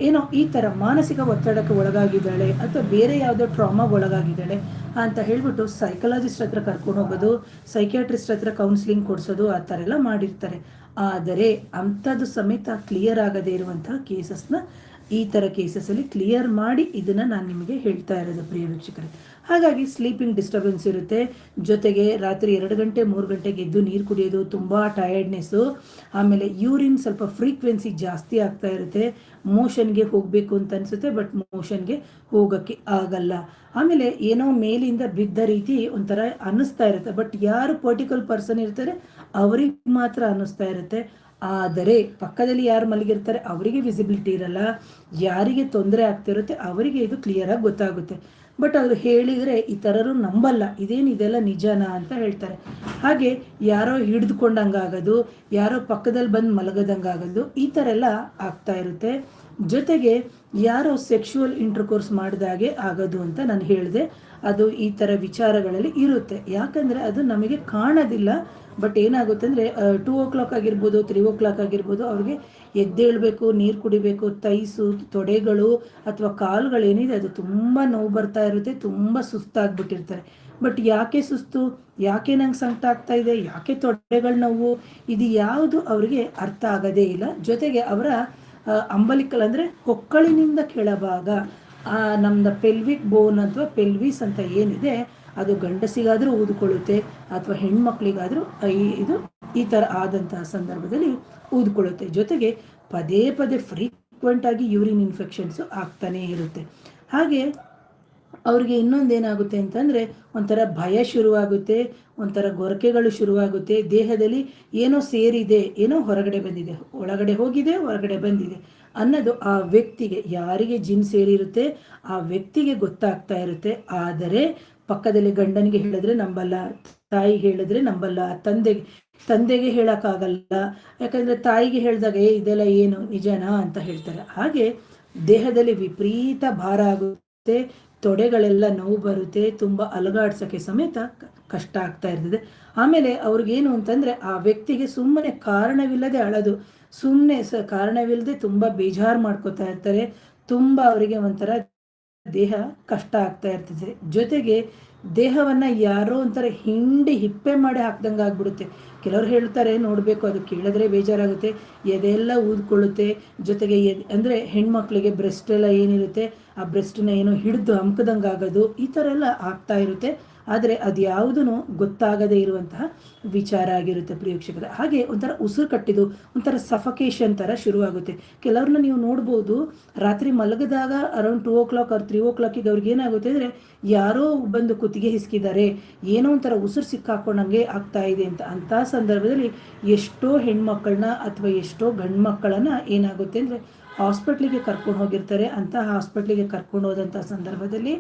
ಏನೋ ಈ ಥರ ಮಾನಸಿಕ ಒತ್ತಡಕ್ಕೆ ಒಳಗಾಗಿದ್ದಾಳೆ ಅಥವಾ ಬೇರೆ ಯಾವುದೋ ಟ್ರಾಮಾಗೆ ಒಳಗಾಗಿದ್ದಾಳೆ ಅಂತ ಹೇಳ್ಬಿಟ್ಟು ಸೈಕಲಾಜಿಸ್ಟ್ ಹತ್ರ ಕರ್ಕೊಂಡು ಹೋಗೋದು, ಸೈಕ್ಯಾಟ್ರಿಸ್ಟ್ ಹತ್ರ ಕೌನ್ಸಿಲಿಂಗ್ ಕೊಡಿಸೋದು ಆ ಥರ ಎಲ್ಲ ಮಾಡಿರ್ತಾರೆ. ಆದರೆ ಅಂಥದ್ದು ಸಮೇತ ಕ್ಲಿಯರ್ ಆಗದೇ ಇರುವಂತಹ ಕೇಸಸ್ನ ಈ ಥರ ಕೇಸಸಲ್ಲಿ ಕ್ಲಿಯರ್ ಮಾಡಿ ಇದನ್ನು ನಾನು ನಿಮಗೆ ಹೇಳ್ತಾ ಇರೋದು ಪ್ರಿಯ ವೀಕ್ಷಕರೇ. ಹಾಗಾಗಿ ಸ್ಲೀಪಿಂಗ್ ಡಿಸ್ಟರ್ಬೆನ್ಸ್ ಇರುತ್ತೆ, ಜೊತೆಗೆ ರಾತ್ರಿ 2 ಗಂಟೆ 3 ಗಂಟೆಗೆ ಎದ್ದು ನೀರು ಕುಡಿಯೋದು, ತುಂಬ ಟಯರ್ಡ್ನೆಸ್ಸು, ಆಮೇಲೆ ಯೂರಿನ್ ಸ್ವಲ್ಪ ಫ್ರೀಕ್ವೆನ್ಸಿ ಜಾಸ್ತಿ ಆಗ್ತಾ ಇರುತ್ತೆ, ಮೋಷನ್ಗೆ ಹೋಗಬೇಕು ಅಂತ ಅನಿಸುತ್ತೆ ಬಟ್ ಮೋಷನ್ಗೆ ಹೋಗೋಕ್ಕೆ ಆಗಲ್ಲ, ಆಮೇಲೆ ಏನೋ ಮೇಲಿಂದ ಬಿದ್ದ ರೀತಿ ಒಂಥರ ಅನ್ನಿಸ್ತಾ ಇರುತ್ತೆ, ಬಟ್ ಯಾರು ಪರ್ಟಿಕ್ಯುಲರ್ ಪರ್ಸನ್ ಇರ್ತಾರೆ ಅವ್ರಿಗೆ ಮಾತ್ರ ಅನ್ನಿಸ್ತಾ ಇರುತ್ತೆ. ಆದರೆ ಪಕ್ಕದಲ್ಲಿ ಯಾರು ಮಲಗಿರ್ತಾರೆ ಅವರಿಗೆ ವಿಸಿಬಿಲಿಟಿ ಇರಲ್ಲ, ಯಾರಿಗೆ ತೊಂದರೆ ಆಗ್ತಿರುತ್ತೆ ಅವರಿಗೆ ಇದು ಕ್ಲಿಯರಾಗಿ ಗೊತ್ತಾಗುತ್ತೆ. ಬಟ್ ಅವರು ಹೇಳಿದರೆ ಈ ಥರರು ನಂಬಲ್ಲ, ಇದೆಲ್ಲ ನಿಜನಾ ಅಂತ ಹೇಳ್ತಾರೆ. ಹಾಗೆ ಯಾರೋ ಹಿಡಿದುಕೊಂಡಂಗಾಗೋದು, ಯಾರೋ ಪಕ್ಕದಲ್ಲಿ ಬಂದು ಮಲಗದಂಗಾಗೋದು, ಈ ಥರ ಎಲ್ಲ ಆಗ್ತಾ ಇರುತ್ತೆ. ಜೊತೆಗೆ ಯಾರೋ ಸೆಕ್ಷುವಲ್ ಇಂಟರ್ಕೋರ್ಸ್ ಮಾಡಿದಾಗೆ ಆಗೋದು ಅಂತ ನಾನು ಹೇಳಿದೆ. ಅದು ಈ ಥರ ವಿಚಾರಗಳಲ್ಲಿ ಇರುತ್ತೆ, ಯಾಕಂದರೆ ಅದು ನಮಗೆ ಕಾಣೋದಿಲ್ಲ. ಬಟ್ ಏನಾಗುತ್ತೆ ಅಂದರೆ 2 o'clock ಆಗಿರ್ಬೋದು, 3 o'clock ಆಗಿರ್ಬೋದು, ಅವ್ರಿಗೆ ಎದ್ದೇಳಬೇಕು, ನೀರು ಕುಡಿಬೇಕು, ತೈಸು ತೊಡೆಗಳು ಅಥವಾ ಕಾಲುಗಳೇನಿದೆ ಅದು ತುಂಬ ನೋವು ಬರ್ತಾ ಇರುತ್ತೆ, ತುಂಬ ಸುಸ್ತಾಗ್ಬಿಟ್ಟಿರ್ತಾರೆ. ಬಟ್ ಯಾಕೆ ಸುಸ್ತು, ಯಾಕೆ ನಂಗೆ ಸಂಕಟ ಆಗ್ತಾ ಇದೆ, ಯಾಕೆ ತೊಡೆಗಳ ನೋವು, ಇದು ಯಾವುದು ಅವರಿಗೆ ಅರ್ಥ ಆಗೋದೇ ಇಲ್ಲ. ಜೊತೆಗೆ ಅವರ ಅಂಬಲಿಕಲ್ ಅಂದರೆ ಹೊಕ್ಕಳಿನಿಂದ ಕೆಳಭಾಗ ನಮ್ಮದು ಪೆಲ್ವಿಕ್ ಬೋನ್ ಅಥವಾ ಪೆಲ್ವಿಸ್ ಅಂತ ಏನಿದೆ ಅದು ಗಂಡಸಿಗಾದರೂ ಊದ್ಕೊಳ್ಳುತ್ತೆ ಅಥವಾ ಹೆಣ್ಮಕ್ಳಿಗಾದರೂ ಇದು ಈ ಥರ ಆದಂತಹ ಸಂದರ್ಭದಲ್ಲಿ ಊದ್ಕೊಳ್ಳುತ್ತೆ. ಜೊತೆಗೆ ಪದೇ ಪದೇ ಫ್ರೀಕ್ವೆಂಟ್ ಆಗಿ ಯೂರಿನ್ ಇನ್ಫೆಕ್ಷನ್ಸು ಆಗ್ತಾನೇ ಇರುತ್ತೆ. ಹಾಗೆ ಅವ್ರಿಗೆ ಇನ್ನೊಂದೇನಾಗುತ್ತೆ ಅಂತಂದರೆ ಒಂಥರ ಭಯ ಶುರುವಾಗುತ್ತೆ, ಒಂಥರ ಗೊರಕೆಗಳು ಶುರುವಾಗುತ್ತೆ, ದೇಹದಲ್ಲಿ ಏನೋ ಸೇರಿದೆ, ಏನೋ ಹೊರಗಡೆ ಬಂದಿದೆ, ಒಳಗಡೆ ಹೋಗಿದೆ ಹೊರಗಡೆ ಬಂದಿದೆ ಅನ್ನೋದು ಆ ವ್ಯಕ್ತಿಗೆ, ಯಾರಿಗೆ ಜಿನ್ ಸೇರಿರುತ್ತೆ ಆ ವ್ಯಕ್ತಿಗೆ ಗೊತ್ತಾಗ್ತಾ ಇರುತ್ತೆ. ಆದರೆ ಪಕ್ಕದಲ್ಲಿ ಗಂಡನಿಗೆ ಹೇಳಿದ್ರೆ ನಂಬಲ್ಲ, ತಾಯಿಗೆ ಹೇಳಿದ್ರೆ ನಂಬಲ್ಲ, ತಂದೆಗೆ ಹೇಳೋಕ್ಕಾಗಲ್ಲ, ಯಾಕಂದರೆ ತಾಯಿಗೆ ಹೇಳಿದಾಗ ಇದೆಲ್ಲ ಏನು ನಿಜನಾ ಅಂತ ಹೇಳ್ತಾರೆ. ಹಾಗೆ ದೇಹದಲ್ಲಿ ವಿಪರೀತ ಭಾರ ಆಗುತ್ತೆ, ತೊಡೆಗಳೆಲ್ಲ ನೋವು ಬರುತ್ತೆ, ತುಂಬ ಅಲಗಾಡ್ಸೋಕ್ಕೆ ಸಮೇತ ಕಷ್ಟ ಆಗ್ತಾ ಇರ್ತದೆ. ಆಮೇಲೆ ಅವ್ರಿಗೇನು ಅಂತಂದರೆ ಆ ವ್ಯಕ್ತಿಗೆ ಸುಮ್ಮನೆ ಕಾರಣವಿಲ್ಲದೆ ಅಳೋದು, ಸುಮ್ಮನೆ ಕಾರಣವಿಲ್ಲದೆ ತುಂಬ ಬೇಜಾರು ಮಾಡ್ಕೋತಾ ಇರ್ತಾರೆ, ತುಂಬ ಅವರಿಗೆ ಒಂಥರ ದೇಹ ಕಷ್ಟ ಆಗ್ತಾ ಇರ್ತದೆ. ಜೊತೆಗೆ ದೇಹವನ್ನು ಯಾರೋ ಒಂಥರ ಹಿಪ್ಪೆ ಮಾಡಿ ಹಾಕ್ದಂಗೆ ಆಗ್ಬಿಡುತ್ತೆ. ಕೆಲವರು ಹೇಳ್ತಾರೆ ನೋಡಬೇಕು, ಅದು ಕೇಳಿದ್ರೆ ಬೇಜಾರಾಗುತ್ತೆ, ಎದೆಲ್ಲ ಊದ್ಕೊಳ್ಳುತ್ತೆ. ಜೊತೆಗೆ ಅಂದರೆ ಹೆಣ್ಮಕ್ಳಿಗೆ ಬ್ರೆಸ್ಟ್ ಎಲ್ಲ ಏನಿರುತ್ತೆ ಆ ಬ್ರೆಸ್ಟನ್ನ ಏನೋ ಹಿಡಿದು ಹಮ್ಕದಂಗೆ ಆಗೋದು, ಈ ಥರ ಎಲ್ಲ ಆಗ್ತಾ ಇರುತ್ತೆ. ಆದರೆ ಅದು ಯಾವುದೂ ಗೊತ್ತಾಗದೇ ಇರುವಂತಹ ವಿಚಾರ ಆಗಿರುತ್ತೆ ಪ್ರಿಯ ವೀಕ್ಷಕರೇ. ಹಾಗೆ ಒಂಥರ ಉಸಿರು ಕಟ್ಟಿದ್ದು ಒಂಥರ ಸಫಕೇಶನ್ ಥರ ಶುರುವಾಗುತ್ತೆ. ಕೆಲವ್ರನ್ನ ನೀವು ನೋಡ್ಬೋದು, ರಾತ್ರಿ ಮಲಗಿದಾಗ ಅರೌಂಡ್ 2 o'clock or 3 o'clock ಅವ್ರಿಗೆ ಏನಾಗುತ್ತೆ ಅಂದರೆ ಯಾರೋ ಬಂದು ಕುತ್ತಿಗೆ ಹಿಸ್ಕಿದ್ದಾರೆ, ಏನೋ ಒಂಥರ ಉಸಿರು ಸಿಕ್ಕಾಕೊಂಡಂಗೆ ಆಗ್ತಾ ಇದೆ ಅಂಥ ಸಂದರ್ಭದಲ್ಲಿ ಎಷ್ಟೋ ಹೆಣ್ಮಕ್ಕಳನ್ನ ಅಥವಾ ಎಷ್ಟೋ ಗಂಡು ಮಕ್ಕಳನ್ನು ಏನಾಗುತ್ತೆ ಅಂದರೆ ಹಾಸ್ಪಿಟ್ಲಿಗೆ ಕರ್ಕೊಂಡು ಹೋಗಿರ್ತಾರೆ. ಅಂತಹ ಹಾಸ್ಪಿಟ್ಲಿಗೆ ಕರ್ಕೊಂಡು ಹೋದಂಥ ಸಂದರ್ಭದಲ್ಲಿ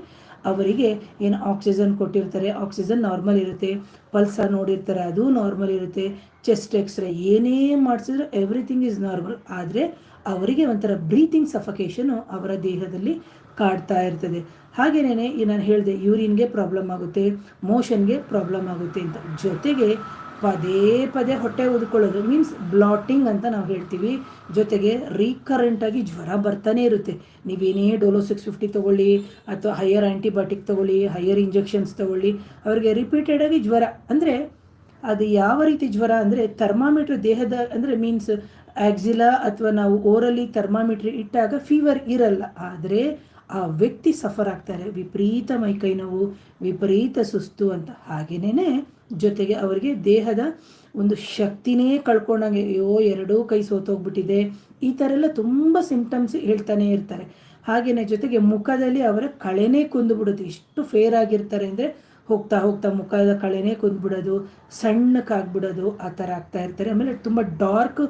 ಅವರಿಗೆ ಏನು ಆಕ್ಸಿಜನ್ ಕೊಟ್ಟಿರ್ತಾರೆ, ಆಕ್ಸಿಜನ್ ನಾರ್ಮಲ್ ಇರುತ್ತೆ, ಪಲ್ಸರ್ ನೋಡಿರ್ತಾರೆ ಅದು ನಾರ್ಮಲ್ ಇರುತ್ತೆ, ಚೆಸ್ಟ್ ಎಕ್ಸ್ರೇ ಏನೇ ಮಾಡಿಸಿದ್ರು ಎವ್ರಿಥಿಂಗ್ ಈಸ್ ನಾರ್ಮಲ್. ಆದರೆ ಅವರಿಗೆ ಒಂಥರ ಬ್ರೀತಿಂಗ್ ಸಫಕೇಷನು ಅವರ ದೇಹದಲ್ಲಿ ಕಾಡ್ತಾ ಇರ್ತದೆ. ಹಾಗೇನೇ ನಾನು ಹೇಳಿದೆ ಯೂರಿನ್ಗೆ ಪ್ರಾಬ್ಲಮ್ ಆಗುತ್ತೆ, ಮೋಷನ್ಗೆ ಪ್ರಾಬ್ಲಮ್ ಆಗುತ್ತೆ ಅಂತ. ಜೊತೆಗೆ ಪದೇ ಪದೇ ಹೊಟ್ಟೆ ಊದ್ಕೊಳ್ಳೋದು ಮೀನ್ಸ್ ಬ್ಲಾಟಿಂಗ್ ಅಂತ ನಾವು ಹೇಳ್ತೀವಿ. ಜೊತೆಗೆ ರೀಕರೆಂಟಾಗಿ ಜ್ವರ ಬರ್ತಾನೆ ಇರುತ್ತೆ. ನೀವೇನೇ ಡೋಲೋ 650 ತೊಗೊಳ್ಳಿ ಅಥವಾ ಹೈಯರ್ ಆ್ಯಂಟಿಬಯೋಟಿಕ್ ತೊಗೊಳ್ಳಿ, ಹೈಯರ್ ಇಂಜೆಕ್ಷನ್ಸ್ ತೊಗೊಳ್ಳಿ, ಅವ್ರಿಗೆ ರಿಪೀಟೆಡಾಗಿ ಜ್ವರ. ಅಂದರೆ ಅದು ಯಾವ ರೀತಿ ಜ್ವರ ಅಂದರೆ ಥರ್ಮಾಮೀಟ್ರ್ ದೇಹದ ಅಂದರೆ ಮೀನ್ಸ್ ಆಕ್ಸಿಲಾ ಅಥವಾ ನಾವು ಓರಲ್ಲಿ ಥರ್ಮಾಮೀಟ್ರ್ ಇಟ್ಟಾಗ ಫೀವರ್ ಇರಲ್ಲ, ಆದರೆ ಆ ವ್ಯಕ್ತಿ ಸಫರ್ ಆಗ್ತಾರೆ, ವಿಪರೀತ ಮೈಕೈ ನೋವು, ವಿಪರೀತ ಸುಸ್ತು ಅಂತ. ಹಾಗೇನೇ ಜೊತೆಗೆ ಅವರಿಗೆ ದೇಹದ ಒಂದು ಶಕ್ತಿನೇ ಕಳ್ಕೊಂಡಂಗೆ, ಅಯ್ಯೋ 2 ಕೈ ಸೋತೋಗ್ಬಿಟ್ಟಿದೆ, ಈ ಥರ ಎಲ್ಲ ತುಂಬ ಸಿಂಪ್ಟಮ್ಸ್ ಹೇಳ್ತಾನೆ ಇರ್ತಾರೆ. ಹಾಗೆಯೇ ಜೊತೆಗೆ ಮುಖದಲ್ಲಿ ಅವರ ಕಳೆನೇ ಕುಂದುಬಿಡುತ್ತೆ, ಎಷ್ಟು ಫೇರ್ ಆಗಿರ್ತಾರೆ ಅಂದರೆ ಹೋಗ್ತಾ ಹೋಗ್ತಾ ಮುಖದ ಕಳೆನೇ ಕುಂದ್ಬಿಡೋದು, ಸಣ್ಣಕ್ಕಾಗ್ಬಿಡೋದು, ಆ ಥರ ಆಗ್ತಾ ಇರ್ತಾರೆ. ಆಮೇಲೆ ತುಂಬ ಡಾರ್ಕ್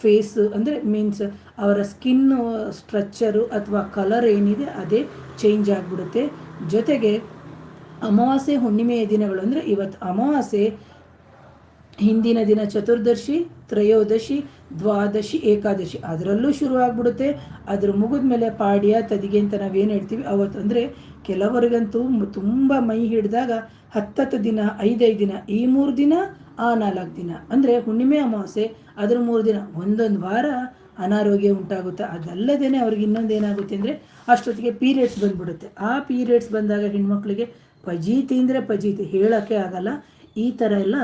ಫೇಸ್ ಅಂದರೆ ಮೀನ್ಸ್ ಅವರ ಸ್ಕಿನ್ ಸ್ಟ್ರಕ್ಚರು ಅಥವಾ ಕಲರ್ ಏನಿದೆ ಅದೇ ಚೇಂಜ್ ಆಗಿಬಿಡುತ್ತೆ. ಜೊತೆಗೆ ಅಮಾವಾಸ್ಯೆ ಹುಣ್ಣಿಮೆಯ ದಿನಗಳು ಅಂದರೆ ಇವತ್ತು ಅಮಾವಾಸ್ಯೆ, ಹಿಂದಿನ ದಿನ ಚತುರ್ದಶಿ, ತ್ರಯೋದಶಿ, ದ್ವಾದಶಿ, ಏಕಾದಶಿ ಅದರಲ್ಲೂ ಶುರು ಆಗ್ಬಿಡುತ್ತೆ. ಅದ್ರ ಮುಗಿದ ಮೇಲೆ ಪಾಡ್ಯ, ತದಿಗೆ ಅಂತ ನಾವೇನು ಹೇಳ್ತೀವಿ ಅವತ್ತು. ಅಂದರೆ ಕೆಲವರಿಗಂತೂ ತುಂಬ ಮೈ ಹಿಡಿದಾಗ 10 ದಿನ 5 ದಿನ, ಈ 3 ದಿನ ಆ 4 ದಿನ ಅಂದರೆ ಹುಣ್ಣಿಮೆ ಅಮಾವಾಸ್ಯೆ ಅದರ 3 ದಿನ ಒಂದೊಂದು ವಾರ ಅನಾರೋಗ್ಯ ಉಂಟಾಗುತ್ತೆ. ಅದಲ್ಲದೇ ಅವ್ರಿಗೆ ಇನ್ನೊಂದು ಏನಾಗುತ್ತೆ ಅಂದರೆ ಅಷ್ಟೊತ್ತಿಗೆ ಪೀರಿಯಡ್ಸ್ ಬಂದ್ಬಿಡುತ್ತೆ. ಆ ಪೀರಿಯಡ್ಸ್ ಬಂದಾಗ ಹೆಣ್ಮಕ್ಳಿಗೆ ಫಜೀತಿ ಅಂದರೆ ಫಜೀತಿ ಹೇಳೋಕ್ಕೆ ಆಗಲ್ಲ. ಈ ಥರ ಎಲ್ಲ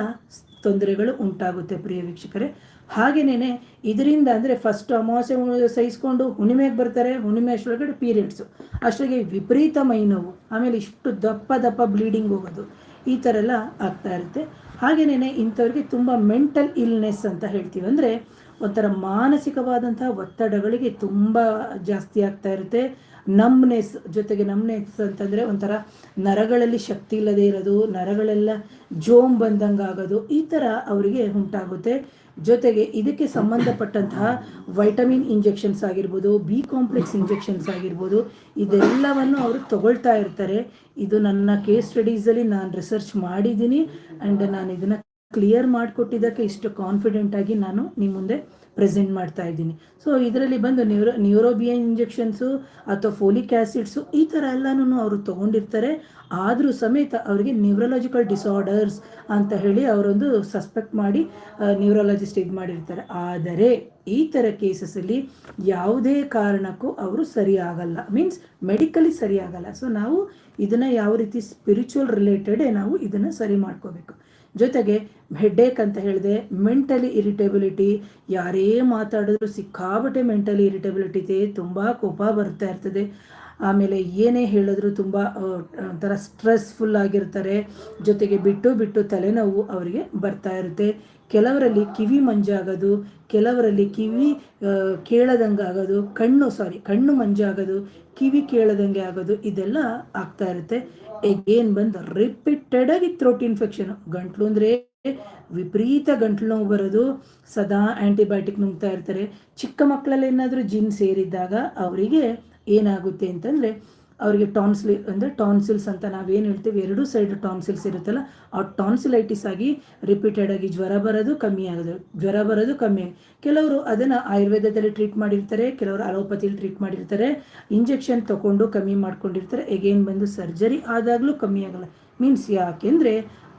ತೊಂದರೆಗಳು ಉಂಟಾಗುತ್ತೆ ಪ್ರಿಯ ವೀಕ್ಷಕರೇ. ಹಾಗೆಯೇ ಇದರಿಂದ ಅಂದರೆ ಫಸ್ಟ್ ಅಮಾವಾಸ್ಯೆ ಸಹಿಸ್ಕೊಂಡು ಹುಣ್ಣಿಮೆಗೆ ಬರ್ತಾರೆ, ಹುಣ್ಣಿಮೆ ಅಷ್ಟರೊಳಗಡೆ ಪೀರಿಯಡ್ಸು, ಅಷ್ಟೊತ್ತಿಗೆ ವಿಪರೀತ ಮೈ ನೋವು, ಆಮೇಲೆ ಇಷ್ಟು ದಪ್ಪ ದಪ್ಪ ಬ್ಲೀಡಿಂಗ್ ಹೋಗೋದು, ಈ ಥರ ಎಲ್ಲ ಆಗ್ತಾ ಇರುತ್ತೆ. ಹಾಗೆಯೇ ಇಂಥವ್ರಿಗೆ ತುಂಬ ಮೆಂಟಲ್ ಇಲ್ನೆಸ್ ಅಂತ ಹೇಳ್ತೀವಿ, ಅಂದರೆ ಒಂಥರ ಮಾನಸಿಕವಾದಂತಹ ಒತ್ತಡಗಳಿಗೆ ತುಂಬ ಜಾಸ್ತಿ ಆಗ್ತಾ ಇರುತ್ತೆ. ನಮ್ನೆಸ್ ಜೊತೆಗೆ ನಮ್ನೆಸ್ ಅಂತಂದರೆ ಒಂಥರ ನರಗಳಲ್ಲಿ ಶಕ್ತಿ ಇಲ್ಲದೆ ಇರೋದು, ನರಗಳೆಲ್ಲ ಜೋಮ್ ಬಂದಂಗೆ ಆಗೋದು, ಈ ಥರ ಅವರಿಗೆ ಉಂಟಾಗುತ್ತೆ. ಜೊತೆಗೆ ಇದಕ್ಕೆ ಸಂಬಂಧಪಟ್ಟಂತಹ ವೈಟಮಿನ್ ಇಂಜೆಕ್ಷನ್ಸ್ ಆಗಿರ್ಬೋದು, ಬಿ ಕಾಂಪ್ಲೆಕ್ಸ್ ಇಂಜೆಕ್ಷನ್ಸ್ ಆಗಿರ್ಬೋದು, ಇದೆಲ್ಲವನ್ನು ಅವರು ತಗೊಳ್ತಾ ಇರ್ತಾರೆ. ಇದು ನನ್ನ ಕೇಸ್ ಸ್ಟಡೀಸಲ್ಲಿ ನಾನು ರಿಸರ್ಚ್ ಮಾಡಿದ್ದೀನಿ ಆ್ಯಂಡ್ ನಾನು ಇದನ್ನು ಕ್ಲಿಯರ್ ಮಾಡಿಕೊಟ್ಟಿದ್ದಕ್ಕೆ ಇಷ್ಟು ಕಾನ್ಫಿಡೆಂಟಾಗಿ ನಾನು ನಿಮ್ಮ ಮುಂದೆ ಪ್ರೆಸೆಂಟ್ ಮಾಡ್ತಾ ಇದ್ದೀನಿ. ಸೊ ಇದರಲ್ಲಿ ಬಂದು ನ್ಯೂರೋಬಿಯನ್ ಇಂಜೆಕ್ಷನ್ಸು ಅಥವಾ ಫೋಲಿಕ್ ಆ್ಯಸಿಡ್ಸು ಈ ಥರ ಎಲ್ಲನೂ ಅವರು ತೊಗೊಂಡಿರ್ತಾರೆ. ಆದರೂ ಸಮೇತ ಅವರಿಗೆ ನ್ಯೂರಲಾಜಿಕಲ್ ಡಿಸಾರ್ಡರ್ಸ್ ಅಂತ ಹೇಳಿ ಅವರೊಂದು ಸಸ್ಪೆಕ್ಟ್ ಮಾಡಿ ನ್ಯೂರಾಲಜಿಸ್ಟ್ ಇದು ಮಾಡಿರ್ತಾರೆ. ಆದರೆ ಈ ಥರ ಕೇಸಸಲ್ಲಿ ಯಾವುದೇ ಕಾರಣಕ್ಕೂ ಅವರು ಸರಿಯಾಗಲ್ಲ, ಮೀನ್ಸ್ ಮೆಡಿಕಲಿ ಸರಿಯಾಗಲ್ಲ. ಸೊ ನಾವು ಇದನ್ನು ಯಾವ ರೀತಿ ಸ್ಪಿರಿಚುವಲ್ ರಿಲೇಟೆಡೇ ನಾವು ಇದನ್ನು ಸರಿ ಮಾಡ್ಕೋಬೇಕು. ಜೊತೆಗೆ ಹೆಡ್ಡೇಕ್ ಅಂತ ಹೇಳಿದೆ, ಮೆಂಟಲಿ ಇರಿಟೇಬಿಲಿಟಿ, ಯಾರೇ ಮಾತಾಡಿದ್ರು ಸಿಕ್ಕಾಬಟ್ಟೆ ಮೆಂಟಲಿ ಇರಿಟೇಬಿಲಿಟಿ ಇದೆ, ತುಂಬ ಕೋಪ ಬರ್ತಾ ಇರ್ತದೆ. ಆಮೇಲೆ ಏನೇ ಹೇಳಿದ್ರು ತುಂಬ ಒಂಥರ ಸ್ಟ್ರೆಸ್ಫುಲ್ ಆಗಿರ್ತಾರೆ. ಜೊತೆಗೆ ಬಿಟ್ಟು ಬಿಟ್ಟು ತಲೆನೋವು ಅವರಿಗೆ ಬರ್ತಾ ಇರುತ್ತೆ. ಕೆಲವರಲ್ಲಿ ಕಿವಿ ಮಂಜಾಗೋದು, ಕೆಲವರಲ್ಲಿ ಕಿವಿ ಕೇಳದಂಗೆ ಆಗೋದು, ಕಣ್ಣು ಮಂಜಾಗೋದು, ಕಿವಿ ಕೇಳದಂಗೆ ಆಗೋದು, ಇದೆಲ್ಲ ಆಗ್ತಾ ಇರುತ್ತೆ. ಎಗೇನ್ ಬಂದು ರಿಪೀಟೆಡ್ ಆಗಿ ಥ್ರೋಟ್ ಇನ್ಫೆಕ್ಷನ್, ಗಂಟ್ಲು ಅಂದರೆ ವಿಪರೀತ ಗಂಟ್ಲು ನೋವು ಬರೋದು, ಸದಾ ಆ್ಯಂಟಿಬಯೋಟಿಕ್ ನುಂಗ್ತಾ ಇರ್ತಾರೆ. ಚಿಕ್ಕ ಮಕ್ಕಳಲ್ಲಿ ಏನಾದರೂ ಜಿನ್ ಸೇರಿದ್ದಾಗ ಅವರಿಗೆ ಏನಾಗುತ್ತೆ ಅಂತಂದರೆ ಅವರಿಗೆ ಟಾನ್ಸಿಲ್ಸ್ ಅಂತ ನಾವೇನು ಹೇಳ್ತೀವಿ, ಎರಡೂ ಸೈಡ್ ಟಾನ್ಸಿಲ್ಸ್ ಇರುತ್ತಲ್ಲ, ಆ ಟಾನ್ಸಿಲೈಟಿಸ್ ಆಗಿ ರಿಪೀಟೆಡ್ ಆಗಿ ಜ್ವರ ಬರೋದು ಕಮ್ಮಿ ಆಗೋದು. ಕೆಲವರು ಅದನ್ನು ಆಯುರ್ವೇದದಲ್ಲಿ ಟ್ರೀಟ್ ಮಾಡಿರ್ತಾರೆ, ಕೆಲವರು ಅಲೋಪತಿಲಿ ಟ್ರೀಟ್ ಮಾಡಿರ್ತಾರೆ, ಇಂಜೆಕ್ಷನ್ ತೊಗೊಂಡು ಕಮ್ಮಿ ಮಾಡ್ಕೊಂಡಿರ್ತಾರೆ. ಎಗೇನ್ ಬಂದು ಸರ್ಜರಿ ಆದಾಗಲೂ ಕಮ್ಮಿ ಆಗಲ್ಲ. ಮೀನ್ಸ್ ಯಾಕೆಂದರೆ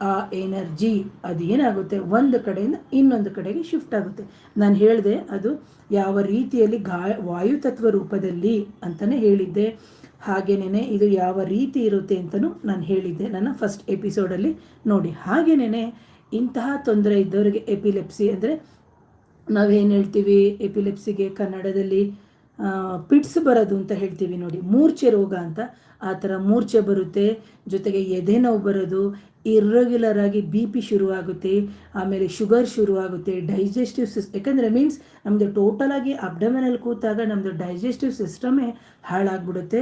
ಆ ಎನರ್ಜಿ ಅದು ಏನಾಗುತ್ತೆ ಒಂದು ಕಡೆಯಿಂದ ಇನ್ನೊಂದು ಕಡೆಗೆ ಶಿಫ್ಟ್ ಆಗುತ್ತೆ. ನಾನು ಹೇಳಿದೆ ಅದು ಯಾವ ರೀತಿಯಲ್ಲಿ ವಾಯುತತ್ವ ರೂಪದಲ್ಲಿ ಅಂತಲೇ ಹೇಳಿದ್ದೆ. ಹಾಗೇನೇ ಇದು ಯಾವ ರೀತಿ ಇರುತ್ತೆ ಅಂತಲೂ ನಾನು ಹೇಳಿದ್ದೆ ನನ್ನ ಫಸ್ಟ್ ಎಪಿಸೋಡಲ್ಲಿ ನೋಡಿ. ಹಾಗೇನೇ ಇಂತಹ ತೊಂದರೆ ಇದ್ದವರಿಗೆ ಎಪಿಲೆಪ್ಸಿ ಅಂದರೆ ನಾವೇನು ಹೇಳ್ತೀವಿ, ಎಪಿಲೆಪ್ಸಿಗೆ ಕನ್ನಡದಲ್ಲಿ ಪಿಟ್ಸ್ ಬರೋದು ಅಂತ ಹೇಳ್ತೀವಿ ನೋಡಿ, ಮೂರ್ಛೆ ರೋಗ ಅಂತ. ಆ ಥರ ಮೂರ್ಛೆ ಬರುತ್ತೆ, ಜೊತೆಗೆ ಎದೆ ನೋವು ಬರೋದು, ಇರ್ರೆಗ್ಯುಲರ್ ಆಗಿ BP ಶುರುವಾಗುತ್ತೆ, ಆಮೇಲೆ ಶುಗರ್ ಶುರುವಾಗುತ್ತೆ, ಡೈಜೆಸ್ಟಿವ್ ಯಾಕಂದರೆ ಮೀನ್ಸ್ ನಮ್ಮದು ಟೋಟಲಾಗಿ ಅಬ್ಡಮಿನಲ್ಲಿ ಕೂತಾಗ ನಮ್ಮದು ಡೈಜೆಸ್ಟಿವ್ ಸಿಸ್ಟಮೇ ಹಾಳಾಗ್ಬಿಡುತ್ತೆ.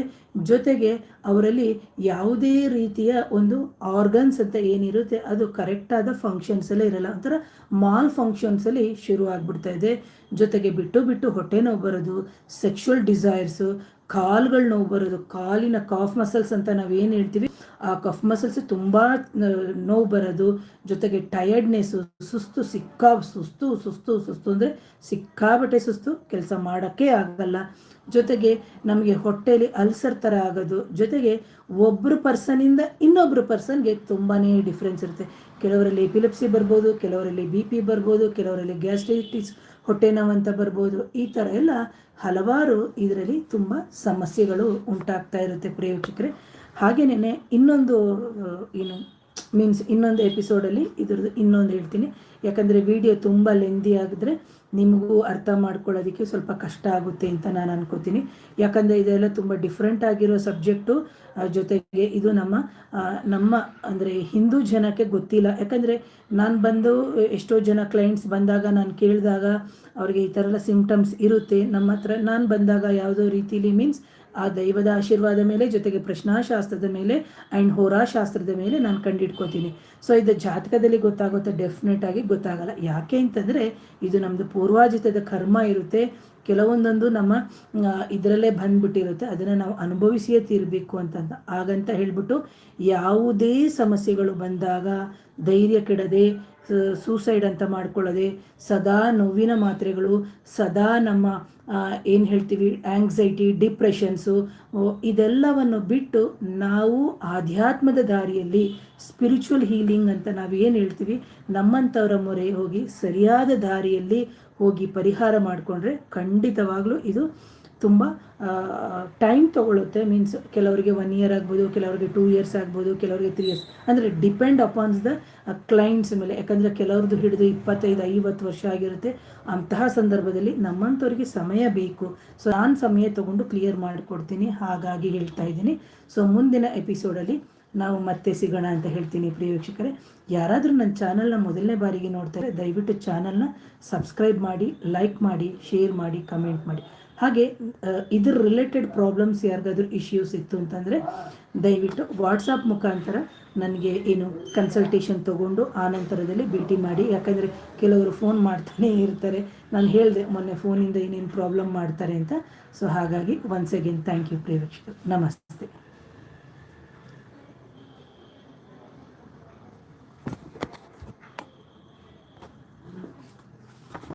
ಜೊತೆಗೆ ಅವರಲ್ಲಿ ಯಾವುದೇ ರೀತಿಯ ಒಂದು ಆರ್ಗನ್ಸ್ ಅಂತ ಏನಿರುತ್ತೆ ಅದು ಕರೆಕ್ಟಾದ ಫಂಕ್ಷನ್ಸಲ್ಲೇ ಇರಲ್ಲ, ಒಂಥರ ಮಾಲ್ ಫಂಕ್ಷನ್ಸಲ್ಲಿ ಶುರು ಆಗ್ಬಿಡ್ತಾ ಇದೆ. ಜೊತೆಗೆ ಬಿಟ್ಟು ಬಿಟ್ಟು ಹೊಟ್ಟೆ ನೋವು ಬರೋದು, ಸೆಕ್ಷುವಲ್ ಡಿಸೈರ್ಸು, ಕಾಲುಗಳು ನೋವು ಬರೋದು, ಕಾಲಿನ ಕಾಫ್ ಮಸಲ್ಸ್ ಅಂತ ನಾವೇನು ಹೇಳ್ತೀವಿ ಆ ಕಫ್ ಮಸಲ್ಸ್ ತುಂಬ ನೋವು ಬರೋದು, ಜೊತೆಗೆ ಟಯರ್ಡ್ನೆಸ್ಸು, ಸುಸ್ತು ಅಂದರೆ ಸಿಕ್ಕಾಬಟ್ಟೆ ಸುಸ್ತು, ಕೆಲಸ ಮಾಡೋಕ್ಕೆ ಆಗಲ್ಲ. ಜೊತೆಗೆ ನಮಗೆ ಹೊಟ್ಟೆಯಲ್ಲಿ ಅಲ್ಸರ್ ಥರ ಆಗೋದು, ಜೊತೆಗೆ ಒಬ್ಬರು ಪರ್ಸನಿಂದ ಇನ್ನೊಬ್ಬರು ಪರ್ಸನ್ಗೆ ತುಂಬಾ ಡಿಫ್ರೆನ್ಸ್ ಇರುತ್ತೆ. ಕೆಲವರಲ್ಲಿ ಎಪಿಲೆಪ್ಸಿ ಬರ್ಬೋದು, ಕೆಲವರಲ್ಲಿ BP ಬರ್ಬೋದು, ಕೆಲವರಲ್ಲಿ ಗ್ಯಾಸ್ಟ್ರೈಟಿಸ್ ಹೊಟ್ಟೆ ನೋವು ಅಂತ ಬರ್ಬೋದು. ಈ ಥರ ಎಲ್ಲ ಹಲವಾರು ಇದರಲ್ಲಿ ತುಂಬ ಸಮಸ್ಯೆಗಳು ಉಂಟಾಗ್ತಾ ಇರುತ್ತೆ ಪ್ರಿಯ ವೀಕ್ಷಕರೇ. ಹಾಗೆಯೇ ಇನ್ನೊಂದು ಇನ್ನೊಂದು ಎಪಿಸೋಡಲ್ಲಿ ಇದ್ರದ್ದು ಇನ್ನೊಂದು ಹೇಳ್ತೀನಿ, ಯಾಕಂದರೆ ವಿಡಿಯೋ ತುಂಬ ಲೆಂದಿ ಆಗಿದ್ರೆ ನಿಮಗೂ ಅರ್ಥ ಮಾಡ್ಕೊಳ್ಳೋದಕ್ಕೆ ಸ್ವಲ್ಪ ಕಷ್ಟ ಆಗುತ್ತೆ ಅಂತ ನಾನು ಅನ್ಕೋತೀನಿ. ಯಾಕಂದರೆ ಇದೆಲ್ಲ ತುಂಬ ಡಿಫ್ರೆಂಟ್ ಆಗಿರೋ ಸಬ್ಜೆಕ್ಟು, ಜೊತೆಗೆ ಇದು ನಮ್ಮ ಅಂದರೆ ಹಿಂದೂ ಜನಕ್ಕೆ ಗೊತ್ತಿಲ್ಲ. ಯಾಕಂದರೆ ನಾನು ಬಂದು ಎಷ್ಟೋ ಜನ ಕ್ಲೈಂಟ್ಸ್ ಬಂದಾಗ ನಾನು ಕೇಳಿದಾಗ ಅವ್ರಿಗೆ ಈ ಥರ ಎಲ್ಲ ಸಿಂಪ್ಟಮ್ಸ್ ಇರುತ್ತೆ ನಮ್ಮ ಹತ್ರ. ನಾನು ಬಂದಾಗ ಯಾವುದೋ ರೀತಿಲಿ ಮೀನ್ಸ್ ಆ ದೈವದ ಆಶೀರ್ವಾದ ಮೇಲೆ, ಜೊತೆಗೆ ಪ್ರಶ್ನಾಶಾಸ್ತ್ರದ ಮೇಲೆ ಆ್ಯಂಡ್ ಹೋರಾಶಾಸ್ತ್ರದ ಮೇಲೆ ನಾನು ಕಂಡಿಡ್ಕೋತೀನಿ. ಸೊ ಇದು ಜಾತಕದಲ್ಲಿ ಗೊತ್ತಾಗುತ್ತೆ, ಡೆಫಿನೆಟ್ ಆಗಿ ಗೊತ್ತಾಗಲ್ಲ. ಯಾಕೆ ಅಂತಂದರೆ ಇದು ನಮ್ಮದು ಪೂರ್ವಾಜಿತದ ಕರ್ಮ ಇರುತ್ತೆ, ಕೆಲವೊಂದೊಂದು ನಮ್ಮ ಇದರಲ್ಲೇ ಬಂದ್ಬಿಟ್ಟಿರುತ್ತೆ, ಅದನ್ನು ನಾವು ಅನುಭವಿಸಿಯೇ ತೀರಬೇಕು ಹಾಗಂತ ಹೇಳ್ಬಿಟ್ಟು ಯಾವುದೇ ಸಮಸ್ಯೆಗಳು ಬಂದಾಗ ಧೈರ್ಯ ಕೆಡದೆ ಸೂಸೈಡ್ ಅಂತ ಮಾಡ್ಕೊಳ್ಳೋದೆ, ಸದಾ ನೋವಿನ ಮಾತ್ರೆಗಳು, ಸದಾ ನಮ್ಮ ಏನು ಹೇಳ್ತೀವಿ ಆಂಗ್ಸೈಟಿ, ಡಿಪ್ರೆಷನ್ಸು, ಇದೆಲ್ಲವನ್ನು ಬಿಟ್ಟು ನಾವು ಆಧ್ಯಾತ್ಮದ ದಾರಿಯಲ್ಲಿ ಸ್ಪಿರಿಚುವಲ್ ಹೀಲಿಂಗ್ ಅಂತ ನಾವು ಏನು ಹೇಳ್ತೀವಿ, ನಮ್ಮಂಥವರ ಮೊರೆ ಹೋಗಿ ಸರಿಯಾದ ದಾರಿಯಲ್ಲಿ ಹೋಗಿ ಪರಿಹಾರ ಮಾಡಿಕೊಂಡ್ರೆ ಖಂಡಿತವಾಗ್ಲೂ ಇದು ತುಂಬ ಟೈಮ್ ತೊಗೊಳುತ್ತೆ. ಮೀನ್ಸ್ ಕೆಲವರಿಗೆ 1 ಇಯರ್ ಆಗ್ಬೋದು, ಕೆಲವರಿಗೆ 2 ಇಯರ್ಸ್ ಆಗ್ಬೋದು, ಕೆಲವರಿಗೆ 3 ಇಯರ್ಸ್, ಅಂದರೆ ಡಿಪೆಂಡ್ ಅಪಾನ್ಸ್ ದ ಕ್ಲೈಂಟ್ಸ್ ಮೇಲೆ. ಯಾಕಂದರೆ ಕೆಲವ್ರದ್ದು ಹಿಡಿದು 25-50 ವರ್ಷ ಆಗಿರುತ್ತೆ. ಅಂತಹ ಸಂದರ್ಭದಲ್ಲಿ ನಮ್ಮಂಥವ್ರಿಗೆ ಸಮಯ ಬೇಕು. ಸೊ ನಾನು ಸಮಯ ತೊಗೊಂಡು ಕ್ಲಿಯರ್ ಮಾಡಿಕೊಡ್ತೀನಿ, ಹಾಗಾಗಿ ಹೇಳ್ತಾ ಇದ್ದೀನಿ. ಸೊ ಮುಂದಿನ ಎಪಿಸೋಡಲ್ಲಿ ನಾವು ಮತ್ತೆ ಸಿಗೋಣ ಅಂತ ಹೇಳ್ತೀನಿ. ಪ್ರಿಯ ವೀಕ್ಷಕರೇ, ಯಾರಾದರೂ ನನ್ನ ಚಾನಲ್ನ ಮೊದಲನೇ ಬಾರಿಗೆ ನೋಡ್ತಾರೆ, ದಯವಿಟ್ಟು ಚಾನಲ್ನ ಸಬ್ಸ್ಕ್ರೈಬ್ ಮಾಡಿ, ಲೈಕ್ ಮಾಡಿ, ಶೇರ್ ಮಾಡಿ, ಕಮೆಂಟ್ ಮಾಡಿ. ಹಾಗೆ ಇದ್ರ ರಿಲೇಟೆಡ್ ಪ್ರಾಬ್ಲಮ್ಸ್ ಯಾರಿಗಾದ್ರೂ ಇಶ್ಯೂಸ್ ಇತ್ತು ಅಂತಂದರೆ ದಯವಿಟ್ಟು ವಾಟ್ಸಪ್ ಮುಖಾಂತರ ನನಗೆ ಏನು ಕನ್ಸಲ್ಟೇಷನ್ ತೊಗೊಂಡು ಆ ನಂತರದಲ್ಲಿ ಭೇಟಿ ಮಾಡಿ. ಯಾಕಂದರೆ ಕೆಲವರು ಫೋನ್ ಮಾಡ್ತಾನೆ ಇರ್ತಾರೆ. ನಾನು ಹೇಳಿದೆ ಮೊನ್ನೆ ಫೋನಿಂದ ಏನೇನು ಪ್ರಾಬ್ಲಮ್ ಮಾಡ್ತಾರೆ ಅಂತ. ಸೊ ಹಾಗಾಗಿ ಒನ್ಸ್ ಅಗೇನ್ ಥ್ಯಾಂಕ್ ಯು ಪ್ರಿಯ ವೀಕ್ಷಕರು. ನಮಸ್ತೆ.